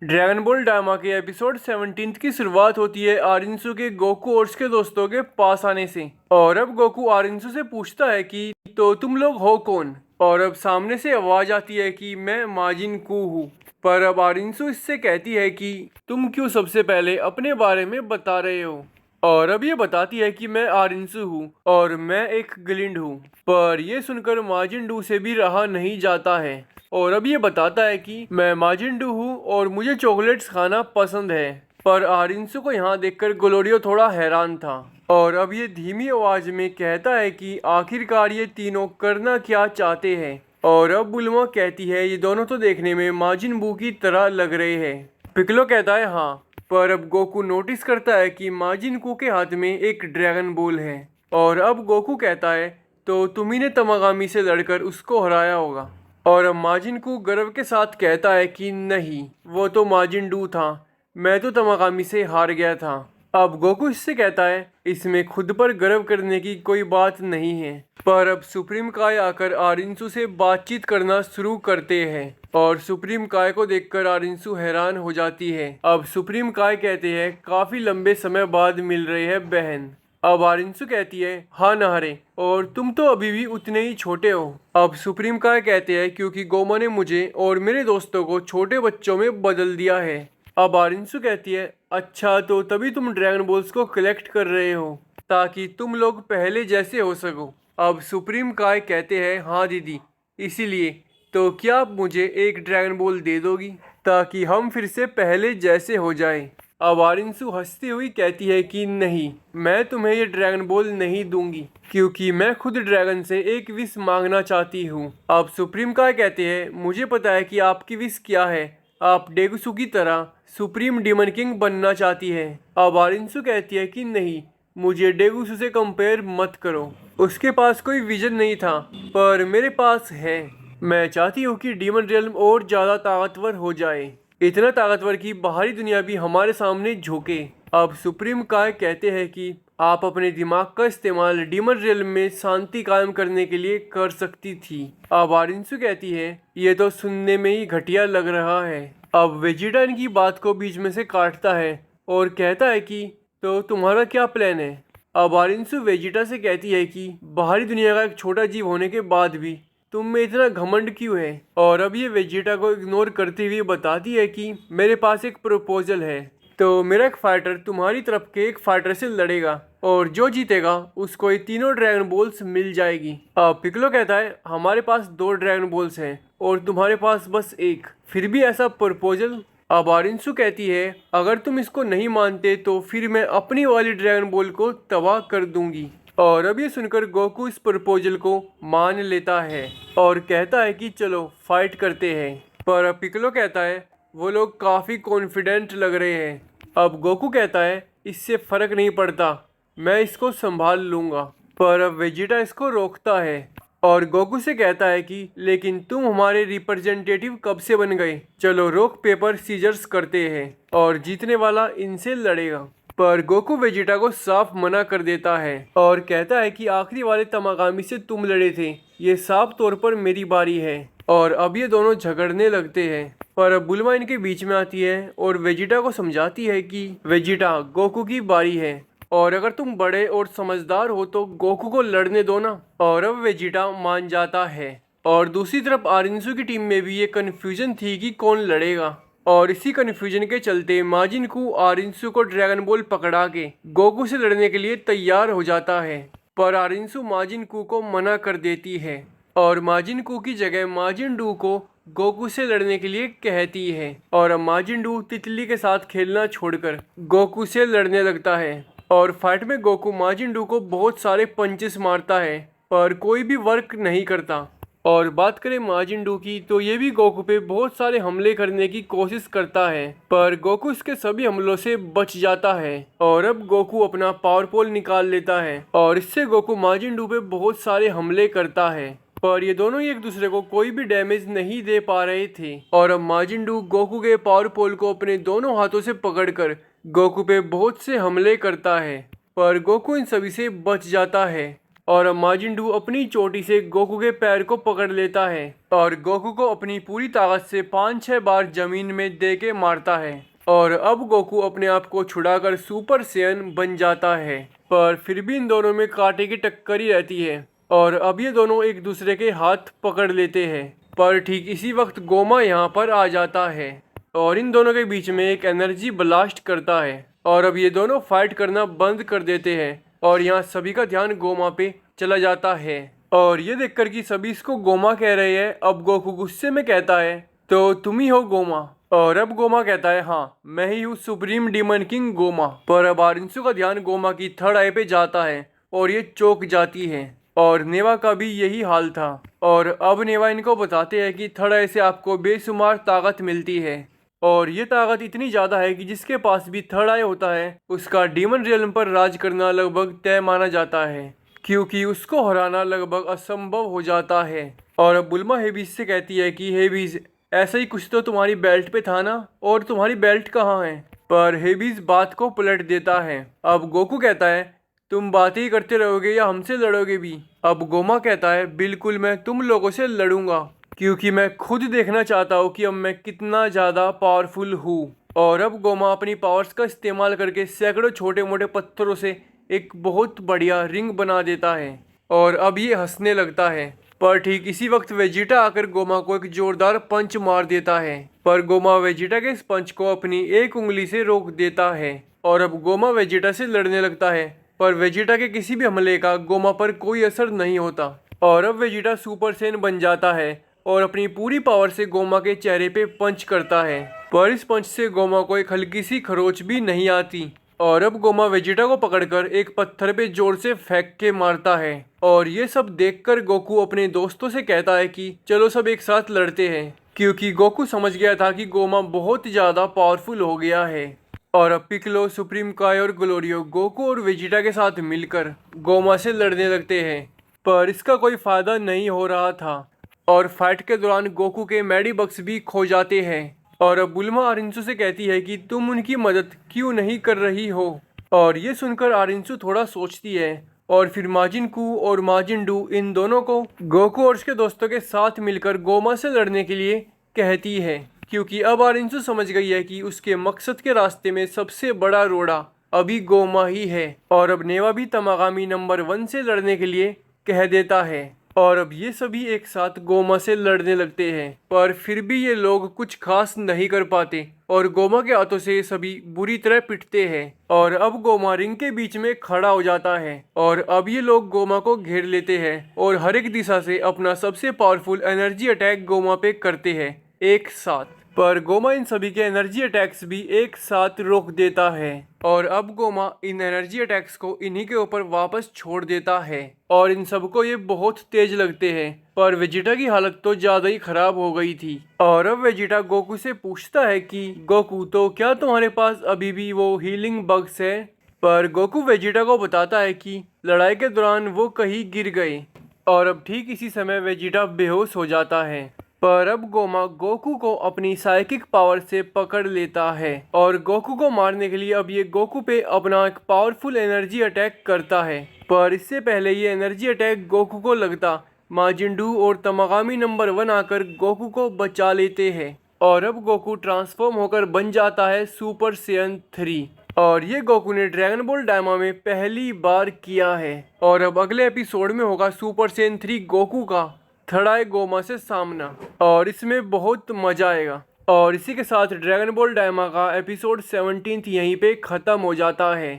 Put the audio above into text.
Dragon ball Dayma के episode 17 की शुरुआत होती है आरिंसु के गोकू और उसके दोस्तों के पास आने से। और अब गोकू आरिंसु से पूछता है कि तो तुम लोग हो कौन। और अब सामने से आवाज आती है कि मैं माजिन कू हूँ। पर अब आरिंसु इससे कहती है कि तुम क्यों सबसे पहले अपने बारे में बता रहे हो। और अब ये बताती है कि मैं आरिंसु हूँ और मैं एक ग्लिंड हूँ। पर यह सुनकर माजिन से भी रहा नहीं जाता है और अब ये बताता है कि मैं माजिंडू हूँ और मुझे चॉकलेट्स खाना पसंद है। पर आरिंसु को यहाँ देखकर ग्लोरियो थोड़ा हैरान था और अब ये धीमी आवाज में कहता है कि आखिरकार ये तीनों करना क्या चाहते हैं। और अब बुल्मा कहती है ये दोनों तो देखने में माजिन बू की तरह लग रहे हैं। पिकलो कहता है हाँ। पर अब गोकू नोटिस करता है कि माजिन कू के हाथ में एक ड्रैगन बॉल है। और अब गोकू कहता है तो तुम्ही ने तमागामी से लड़कर उसको हराया होगा। और माजिन को गर्व के साथ कहता है कि नहीं, वो तो माजिन डू था, मैं तो तमागामी से हार गया था। अब गोकू इससे कहता है इसमें खुद पर गर्व करने की कोई बात नहीं है। पर अब सुप्रीम काय आकर आरिंसु से बातचीत करना शुरू करते हैं और सुप्रीम काय को देखकर आरिंसु हैरान हो जाती है। अब सुप्रीम काय कहते हैं काफी लंबे समय बाद मिल रहे हैं बहन। अब आरिंसु कहती है हाँ नहरे, और तुम तो अभी भी उतने ही छोटे हो। अब सुप्रीम काय कहते हैं क्योंकि गोमा ने मुझे और मेरे दोस्तों को छोटे बच्चों में बदल दिया है। अब आरिंसु कहती है अच्छा तो तभी तुम ड्रैगन बॉल्स को कलेक्ट कर रहे हो ताकि तुम लोग पहले जैसे हो सको। अब सुप्रीम काय कहते हैं हाँ दीदी, इसीलिए तो क्या आप मुझे एक ड्रैगन बॉल दे दोगी ताकि हम फिर से पहले जैसे हो जाएं। अब आरिंसु हंसती हुई कहती है कि नहीं, मैं तुम्हें ये ड्रैगन बॉल नहीं दूंगी क्योंकि मैं खुद ड्रैगन से एक विश मांगना चाहती हूँ। अब सुप्रीम काय कहते हैं मुझे पता है कि आपकी विश क्या है, आप डेगुसु की तरह सुप्रीम डीमन किंग बनना चाहती है। अब आरिंसु कहती है कि नहीं, मुझे डेगुसु से कंपेयर मत करो, उसके पास कोई विजन नहीं था पर मेरे पास है। मैं चाहती हूँ कि डीमन रियल्म और ज़्यादा ताकतवर हो जाए, इतना ताकतवर कि बाहरी दुनिया भी हमारे सामने झुके। अब सुप्रीम काय कहते हैं कि आप अपने दिमाग का इस्तेमाल डीमन रियल्म में शांति कायम करने के लिए कर सकती थी। अब आरिंसु कहती है ये तो सुनने में ही घटिया लग रहा है। अब वेजिटा इनकी बात को बीच में से काटता है और कहता है कि तो तुम्हारा क्या प्लान है। अब आरिंसु वेजिटा से कहती है कि बाहरी दुनिया का एक छोटा जीव होने के बाद भी तुम में इतना घमंड क्यों है। और अब ये वेजिटा को इग्नोर करते हुए बताती है कि मेरे पास एक प्रपोजल है, तो मेरा एक फाइटर तुम्हारी तरफ के एक फाइटर से लड़ेगा और जो जीतेगा उसको ये तीनों ड्रैगन बॉल्स मिल जाएगी। अब पिकलो कहता है हमारे पास 2 ड्रैगन बॉल्स हैं और तुम्हारे पास बस एक, फिर भी ऐसा प्रपोजल। अब आरिंसु कहती है अगर तुम इसको नहीं मानते तो फिर मैं अपनी वाली ड्रैगन बॉल को तबाह कर दूंगी। और अब ये सुनकर गोकू इस प्रपोजल को मान लेता है और कहता है कि चलो फाइट करते हैं। पर पिकलो कहता है वो लोग काफ़ी कॉन्फिडेंट लग रहे हैं। अब गोकू कहता है इससे फ़र्क नहीं पड़ता, मैं इसको संभाल लूँगा। पर अब वेजिटा इसको रोकता है और गोकू से कहता है कि लेकिन तुम हमारे रिप्रेजेंटेटिव कब से बन गए, चलो रॉक पेपर सीजर्स करते हैं और जीतने वाला इनसे लड़ेगा। पर गोकू वेजिटा को साफ मना कर देता है और कहता है कि आखिरी वाले तमागामी से तुम लड़े थे, ये साफ तौर पर मेरी बारी है। और अब ये दोनों झगड़ने लगते हैं पर बुल्मा इनके बीच में आती है और वेजिटा को समझाती है कि वेजिटा गोकू की बारी है और अगर तुम बड़े और समझदार हो तो गोकू को लड़ने दो ना। और अब वेजिटा मान जाता है। और दूसरी तरफ आरिंसु की टीम में भी ये कन्फ्यूजन थी कि कौन लड़ेगा और इसी कन्फ्यूजन के चलते माजिन कू आरिंसु को ड्रैगन बॉल पकड़ा के गोकू से लड़ने के लिए तैयार हो जाता है। पर आरिंसु माजिन कू को मना कर देती है और माजिन कू की जगह माजिन डू को गोकू से लड़ने के लिए कहती है। और अब माजिन डू तितली के साथ खेलना छोड़कर गोकू से लड़ने लगता है और फाइट में गोकू माजिन डू को बहुत सारे पंचेस मारता है पर कोई भी वर्क नहीं करता। और बात करें माजिन डू की तो ये भी गोकू पे बहुत सारे हमले करने की कोशिश करता है पर गोकू इसके सभी हमलों से बच जाता है। और अब गोकू अपना पावर पोल निकाल लेता है और इससे गोकू माजिन डू पे बहुत सारे हमले करता है पर ये दोनों ही एक दूसरे को कोई भी डैमेज नहीं दे पा रहे थे। और अब माजिन डू गोकू के पावर पोल को अपने दोनों हाथों से पकड़कर गोकू पे बहुत से हमले करता है पर गोकू इन सभी से बच जाता है। और अब माजिंडू अपनी चोटी से गोकू के पैर को पकड़ लेता है और गोकू को अपनी पूरी ताकत से 5-6 बार जमीन में दे के मारता है। और अब गोकू अपने आप को छुड़ाकर सुपर सैयन बन जाता है, पर फिर भी इन दोनों में कांटे की टक्कर ही रहती है। और अब ये दोनों एक दूसरे के हाथ पकड़ लेते हैं, पर ठीक इसी वक्त गोमा यहाँ पर आ जाता है और इन दोनों के बीच में एक एनर्जी ब्लास्ट करता है। और अब ये दोनों फाइट करना बंद कर देते हैं और यहाँ सभी का ध्यान गोमा पे चला जाता है। और ये देखकर कि सभी इसको गोमा कह रहे हैं, अब गोकू गुस्से में कहता है, तो तुम ही हो गोमा। और अब गोमा कहता है, हाँ मैं ही हूँ सुप्रीम डीमन किंग गोमा। पर अब आरिंसु का ध्यान गोमा की थर्ड आई पे जाता है और ये चौंक जाती है। और नेवा का भी यही हाल था। और अब नेवा इनको बताते हैं कि थर्ड आई से आपको बेशुमार ताकत मिलती है और ये ताकत इतनी ज़्यादा है कि जिसके पास भी थर्ड आई होता है उसका डीमन रियल्म पर राज करना लगभग तय माना जाता है, क्योंकि उसको हराना लगभग असंभव हो जाता है। और अब बुल्मा हेबीज से कहती है कि हेबीज ऐसा ही कुछ तो तुम्हारी बेल्ट पे था ना, और तुम्हारी बेल्ट कहाँ है। पर हेबीज बात को पलट देता है। अब गोकू कहता है, तुम बातें ही करते रहोगे या हमसे लड़ोगे भी। अब गोमा कहता है, बिल्कुल मैं तुम लोगों से लड़ूंगा, क्योंकि मैं खुद देखना चाहता हूँ कि अब मैं कितना ज़्यादा पावरफुल हूँ। और अब गोमा अपनी पावर्स का इस्तेमाल करके सैकड़ों छोटे मोटे पत्थरों से एक बहुत बढ़िया रिंग बना देता है और अब ये हंसने लगता है। पर ठीक इसी वक्त वेजिटा आकर गोमा को एक जोरदार पंच मार देता है, पर गोमा वेजिटा के इस पंच को अपनी एक उंगली से रोक देता है। और अब गोमा वेजिटा से लड़ने लगता है, पर वेजिटा के किसी भी हमले का गोमा पर कोई असर नहीं होता। और अब वेजिटा सुपर सैयन बन जाता है और अपनी पूरी पावर से गोमा के चेहरे पे पंच करता है, पर इस पंच से गोमा को एक हल्की सी खरोच भी नहीं आती। और अब गोमा वेजिटा को पकड़कर एक पत्थर पे जोर से फेंक के मारता है। और ये सब देखकर गोकू अपने दोस्तों से कहता है कि चलो सब एक साथ लड़ते हैं, क्योंकि गोकू समझ गया था कि गोमा बहुत ज़्यादा पावरफुल हो गया है। और अब पिक्लो, सुप्रीम काय और ग्लोरियो गोकू और वेजिटा के साथ मिलकर गोमा से लड़ने लगते हैं, पर इसका कोई फायदा नहीं हो रहा था। और फाइट के दौरान गोकू के मेडिबक्स भी खो जाते हैं। और अब बुल्मा आरिंसु से कहती है कि तुम उनकी मदद क्यों नहीं कर रही हो। और ये सुनकर आरिंसु थोड़ा सोचती है और फिर माजिनकू और माजिनडू इन दोनों को गोकू और उसके दोस्तों के साथ मिलकर गोमा से लड़ने के लिए कहती है, क्योंकि अब आरिंसु समझ गई है कि उसके मकसद के रास्ते में सबसे बड़ा रोड़ा अभी गोमा ही है। और अब नेवा भी तमागामी नंबर 1 से लड़ने के लिए कह देता है और अब ये सभी एक साथ गोमा से लड़ने लगते हैं, पर फिर भी ये लोग कुछ खास नहीं कर पाते और गोमा के हाथों से सभी बुरी तरह पिटते हैं। और अब गोमा रिंग के बीच में खड़ा हो जाता है और अब ये लोग गोमा को घेर लेते हैं और हर एक दिशा से अपना सबसे पावरफुल एनर्जी अटैक गोमा पे करते हैं एक साथ। पर गोमा इन सभी के एनर्जी अटैक्स भी एक साथ रोक देता है और अब गोमा इन एनर्जी अटैक्स को इन्हीं के ऊपर वापस छोड़ देता है और इन सबको ये बहुत तेज लगते हैं। पर वेजिटा की हालत तो ज़्यादा ही खराब हो गई थी। और अब वेजिटा गोकू से पूछता है कि गोकू, तो क्या तुम्हारे पास अभी भी वो हीलिंग बग्स है। पर गोकू वेजिटा को बताता है कि लड़ाई के दौरान वो कहीं गिर गए और अब ठीक इसी समय वेजिटा बेहोश हो जाता है। पर अब गोमा गोकू को अपनी साइकिक पावर से पकड़ लेता है और गोकू को मारने के लिए अब ये गोकू पे अपना एक पावरफुल एनर्जी अटैक करता है। पर इससे पहले ये एनर्जी अटैक गोकू को लगता, माजिनडू और तमागामी नंबर 1 आकर गोकू को बचा लेते हैं और अब गोकू ट्रांसफॉर्म होकर बन जाता है सुपर सैयन 3। और ये गोकू ने ड्रैगन बॉल डायमा में पहली बार किया है। और अब अगले एपिसोड में होगा सुपर सैयन 3 गोकू का थर्ड आई गोमा से सामना और इसमें बहुत मजा आएगा। और इसी के साथ ड्रैगन बॉल डायमा का एपिसोड 17 यहीं पे ख़त्म हो जाता है।